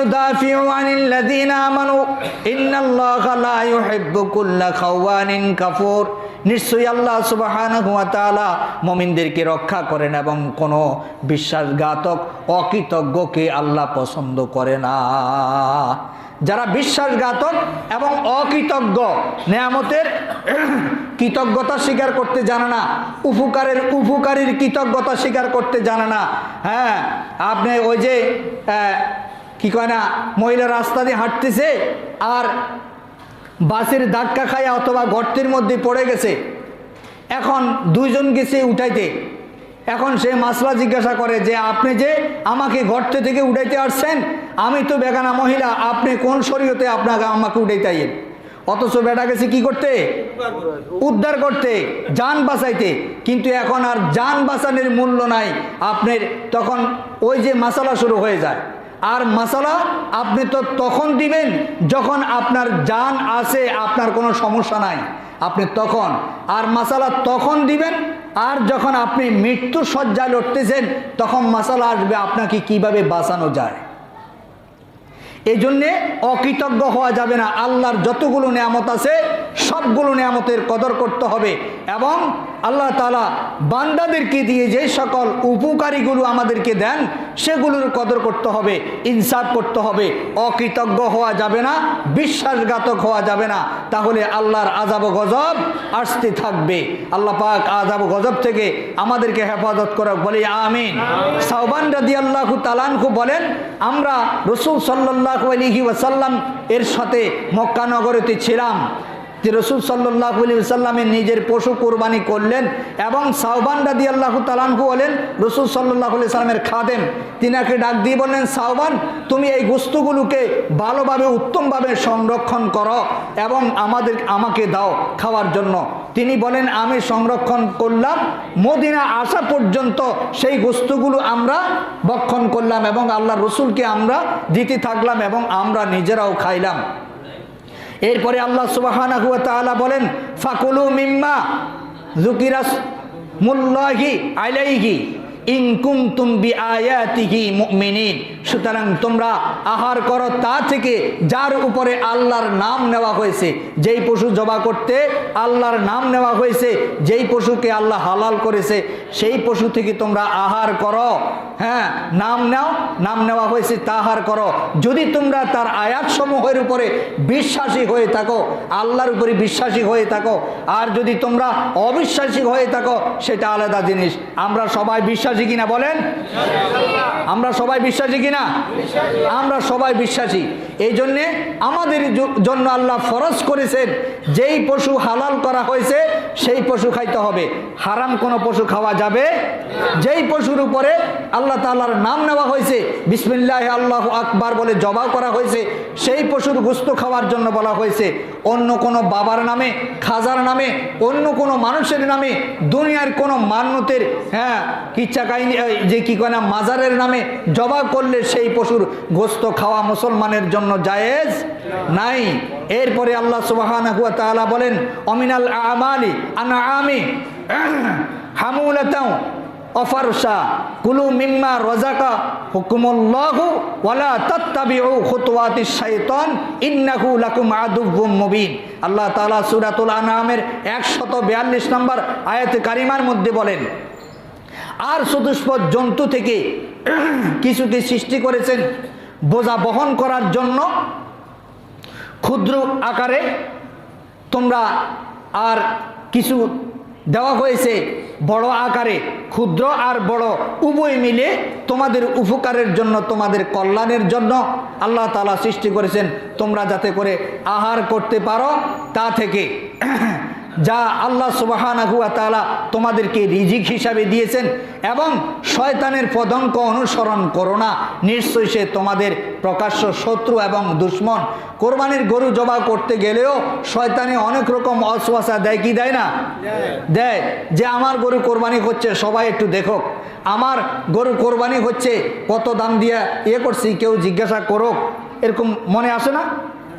ইউদাফিউ আনিল্লাযীনা আমানু ইন্নাল্লাহা লা ইউহিব্বু কুল্লা খাওয়ানিন কাফুর। নিশ্চয়ই আল্লাহ সুবহানাহু ওয়া তাআলা মুমিনদেরকে রক্ষা করেন এবং কোনো বিশ্বাসঘাতক অকৃতজ্ঞকে আল্লাহ পছন্দ করে না। যারা বিশ্বাসঘাতক এবং অকৃতজ্ঞ, নেয়ামতের কৃতজ্ঞতা স্বীকার করতে জানে না, উপকারীর কৃতজ্ঞতা স্বীকার করতে জানে না। হ্যাঁ, আপনি ওই যে কি কয় না, মহিলা রাস্তা দিয়ে হাঁটতেছে আর বাসের ধাক্কা খায় অথবা গর্তের মধ্যে পড়ে গেছে, এখন দুইজন গেছে উঠাইতে, এখন সে মাসলা জিজ্ঞাসা করে যে আপনি যে আমাকে গর্ত থেকে উঠাইতে আসছেন, আমি তো বেগানা মহিলা, আপনি কোন শরীয়তে আমাকে উঠাইতে আইয়েন? অথচ বেটা গেছে কি করতে? উদ্ধার করতে, জান বাঁচাইতে। কিন্তু এখন আর জান বাঁচানোর মূল্য নাই আপনার, তখন ওই যে মাসালা শুরু হয়ে যায়। আর মাসালা আপনি তো তখন দিবেন যখন আপনার জান আছে, আপনার কোনো সমস্যা নাই, আপনি তখন। আর মাসালা তখন দিবেন আর যখন আপনি মৃত্যু শয্যায় লড়তেছেন, তখন মাসালা আসবে আপনাকে কিভাবে বাঁচানো যায়। এই জন্যে অকৃতজ্ঞ হওয়া যাবে না। আল্লাহর যতগুলো নিয়ামত আছে সবগুলো নিয়ামতের কদর করতে হবে এবং আল্লাহ তাআলা বান্দাদেরকে দিয়ে যে সকল উপকারীগুলো আমাদেরকে দেন সেগুলোর কদর করতে হবে, ইনসাফ করতে হবে। অকৃতজ্ঞ হওয়া যাবে না, বিশ্বাসঘাতক হওয়া যাবে না, তাহলে আল্লাহর আযাব ও গজব আসতে থাকবে। আল্লাহ পাক আযাব ও গজব থেকে আমাদেরকে হেফাজত করুক, বলি আমিন। সাওবান রাদিয়াল্লাহু তাআলা আনহু বলেন, আমরা রাসূল সাল্লাল্লাহু আলাইহি ওয়াসাল্লাম এর সাথে মক্কা নগরীতে ছিলাম। রাসূল সাল্লাল্লাহু আলাইহি ওয়াসাল্লামের নিজের পশু কুরবানি করলেন এবং সাওবান রাদিয়াল্লাহু তাআলা আনহু হলেন রাসূল সাল্লাল্লাহু আলাইহি ওয়াসাল্লামের খাদেম। তিনাকে ডাক দিয়ে বললেন, সাওবান, তুমি এই গোশতগুলোকে ভালোভাবে উত্তমভাবে সংরক্ষণ করো এবং আমাকে দাও খাওয়ার জন্য। তিনি বলেন, আমি সংরক্ষণ করলাম, মদিনা আসা পর্যন্ত সেই গোশতগুলো আমরা ভক্ষণ করলাম এবং আল্লাহর রাসূলকে আমরা দিতে থাকলাম এবং আমরা নিজেরাও খাইলাম। এরপরে আল্লাহ সুবহানাহু ওয়া তাআলা বলেন, ফাকুলু মিম্মা যুকিরা মুল্লাহি আলাইহি ইন কুনতুম বিআয়াতিহি মুমিনিন। সুতরাং তোমরা আহার করো তা থেকে যার উপরে আল্লাহর নাম নেওয়া হয়েছে। যেই পশু জবাই করতে আল্লাহর নাম নেওয়া হয়েছে, যেই পশুকে আল্লাহ হালাল করেছে সেই পশু থেকে তোমরা আহার করো। হ্যাঁ, নাম নাও, নাম নেওয়া হয়েছে তা আহার করো। যদি তোমরা তার আয়াতসমূহের উপরে বিশ্বাসী হয়ে থাকো, আল্লাহর উপরে বিশ্বাসী হয়ে থাকো। আর যদি তোমরা অবিশ্বাসী হয়ে থাকো সেটা আলাদা জিনিস। আমরা সবাই বিশ্বাসী কিনা বলেন? আমরা সবাই বিশ্বাসী কিনা? আমরা সবাই বিশ্বাসী। এই জন্যে আমাদের জন্য আল্লাহ ফরজ করেছেন যেই পশু হালাল করা হয়েছে সেই পশু খাইতে হবে, হারাম কোনো পশু খাওয়া যাবে। যেই পশুর উপরে আল্লাহ তাআলার নাম নেওয়া হয়েছে, বিসমিল্লাহ আল্লাহু আকবার বলে জবাই করা হয়েছে, সেই পশুর গোশত খাওয়ার জন্য বলা হয়েছে। অন্য কোনো বাবার নামে, খাজার নামে, অন্য কোনো মানুষের নামে, দুনিয়ার কোনো মান্যতের কিচ্ছা কাহিনী যে কি কয় না মাজারের নামে জবাই করলে সেই পশুর গোশত খাওয়া মুসলমানের জন্য জায়েজ নাই। এরপরে আল্লাহ সুবহানাহু ওয়া তাআলা বলেন, অমিনাল আমালি আনআমি হামুলাতাও অফারসা কুলু মিম্মা রাযাকা হুকুমুল্লাহু ওয়ালা তাত্তাবিউ খুতুওয়াতিশ শাইতান ইন্নাহু লাকুম আদুউম মুবিন। আল্লাহ তাআলা সূরাতুল আনআমের 142 নম্বর আয়াতে কারিমার মধ্যে বলেন, আর চতুষ্পদ জন্তু থেকে কিছুকে সৃষ্টি করেছেন বোঝা বহন করার জন্য ক্ষুদ্র আকারে, তোমরা আর কিছু দেওয়া হয়েছে বড় আকারে। ক্ষুদ্র আর বড় উভয় মিলে তোমাদের উপকারের জন্য, তোমাদের কল্যাণের জন্য আল্লাহ তাআলা সৃষ্টি করেছেন, তোমরা যাতে করে আহার করতে পারো তা থেকে। যা আল্লাহ সুবহানাহু ওয়া তাআলা তোমাদেরকে রিজিক হিসাবে দিয়েছেন। এবং শয়তানের পদঙ্ক অনুসরণ করো না, নিশ্চয়ই সে তোমাদের প্রকাশ্য শত্রু এবং দুশ্মন। কোরবানির গরু জবাই করতে গেলেও শয়তানে অনেক রকম ওয়াসওয়াসা দেয়, কি দেয় না? দেয় যে আমার গরু কোরবানি হচ্ছে, সবাই একটু দেখো, আমার গরু কোরবানি হচ্ছে, কত দাম দিয়ে করছি, কেউ জিজ্ঞাসা করুক, এরকম মনে আসে না?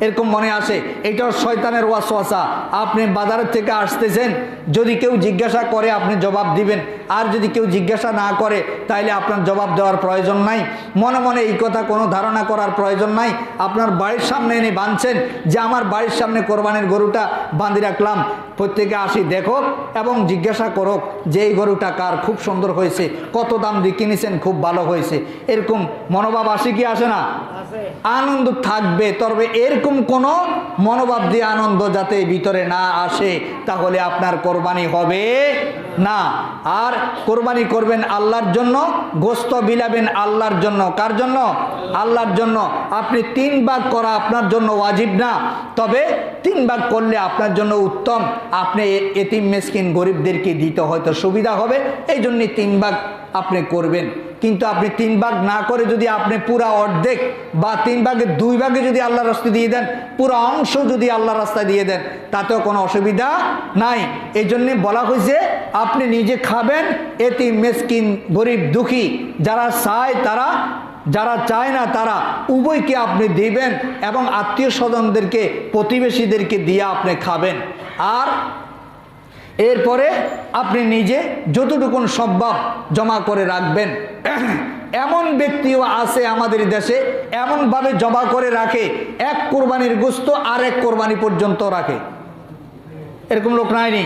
এরকম মনে আসে, এটাও শয়তানের ওয়াসওয়াসা। আপনি বাজারের থেকে আসতেছেন, যদি কেউ জিজ্ঞাসা করে আপনি জবাব দিবেন, আর যদি কেউ জিজ্ঞাসা না করে তাইলে আপনার জবাব দেওয়ার প্রয়োজন নাই। মনে মনে এই কথা কোনো ধারণা করার প্রয়োজন নাই। আপনার বাড়ির সামনে এনে বাঁধছেন যে আমার বাড়ির সামনে কোরবানির গরুটা বাঁধি রাখলাম, প্রত্যেকে আসি দেখো এবং জিজ্ঞাসা করো যে এই গরুটা কার, খুব সুন্দর হয়েছে, কত দাম দিয়ে কিনেছেন, খুব ভালো হয়েছে। এরকম মনোভাব আসে কি আসে না? আনন্দ থাকবে, তবে এরকম কোনো মনোভাব দিয়ে আনন্দ যাতে ভিতরে না আসে, তাহলে আপনার কোরবানি হবে না। আর কোরবানি করবেন আল্লাহর জন্য, গোস্ত বিলাবেন আল্লাহর জন্য। কার জন্য? আল্লাহর জন্য। আপনি 3 ভাগ করা আপনার জন্য ওয়াজিব না, তবে 3 ভাগ করলে আপনার জন্য উত্তম। আপনি এতিম মিসকিন গরিবদেরকে দিতে হয়তো সুবিধা হবে, এই জন্যে 3 ভাগ আপনি করবেন। কিন্তু আপনি 3 ভাগ না করে যদি আপনি পুরা অর্ধেক বা 3 ভাগের 2 ভাগে যদি আল্লাহর রাস্তায় দিয়ে দেন, পুরো অংশ যদি আল্লাহর রাস্তায় দিয়ে দেন, তাতেও কোনো অসুবিধা নাই। এই জন্যে বলা হয়েছে আপনি নিজে খাবেন, এতিম মিসকিন গরিব দুঃখী যারা চায় তারা, যারা চায় না তারা, উভয়কে আপনি দিবেন এবং আত্মীয় স্বজনদেরকে, প্রতিবেশীদেরকে দিয়ে আপনি খাবেন। আর এরপরে আপনি নিজে যতটুকুন সম্ভব জমা করে রাখবেন। এমন ব্যক্তিও আছে আমাদের দেশে, এমনভাবে জমা করে রাখে, এক কোরবানির গোশত আর এক কোরবানি পর্যন্ত রাখে। এরকম লোক নাইনি?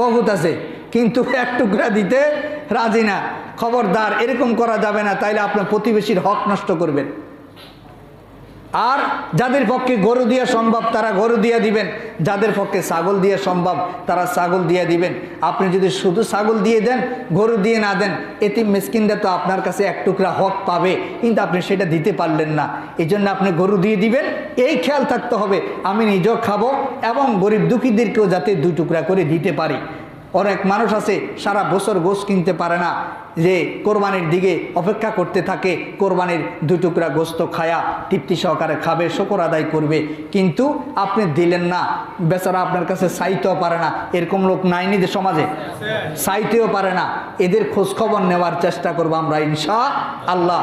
বহুত আছে, কিন্তু 1 টুকরা দিতে রাজি না। খবরদার, এরকম করা যাবে না, তাইলে আপনার প্রতিবেশীর হক নষ্ট করবেন। আর যাদের পক্ষে গরু দিয়ে সম্ভব তারা গরু দিয়ে দিবেন, যাদের পক্ষে ছাগল দিয়ে সম্ভব তারা ছাগল দিয়ে দিবেন। আপনি যদি শুধু ছাগল দিয়ে দেন, গরু দিয়ে না দেন, এতিম মিসকিনরা তো আপনার কাছে 1 টুকরা হক পাবে, কিন্তু আপনি সেটা দিতে পারলেন না। এই জন্য আপনি গরু দিয়ে দিবেন। এই খেয়াল থাকতে হবে আমি নিজেও খাবো এবং গরিব দুঃখীদেরকেও যাতে 2 টুকরা করে দিতে পারি। অনেক মানুষ আছে সারা বছর গোশ কিনতে পারে না, যে কোরবানির দিকে অপেক্ষা করতে থাকে, কোরবানির 2 টুকরা গোস্ত খায়া তৃপ্তি সহকারে খাবে, শুকর আদায় করবে, কিন্তু আপনি দিলেন না, বেচারা আপনার কাছে চাইতেও পারে না। এরকম লোক নাইনি যে সমাজে? চাইতেও পারে না। এদের খোঁজখবর নেওয়ার চেষ্টা করবো আমরা ইনশাআল্লাহ।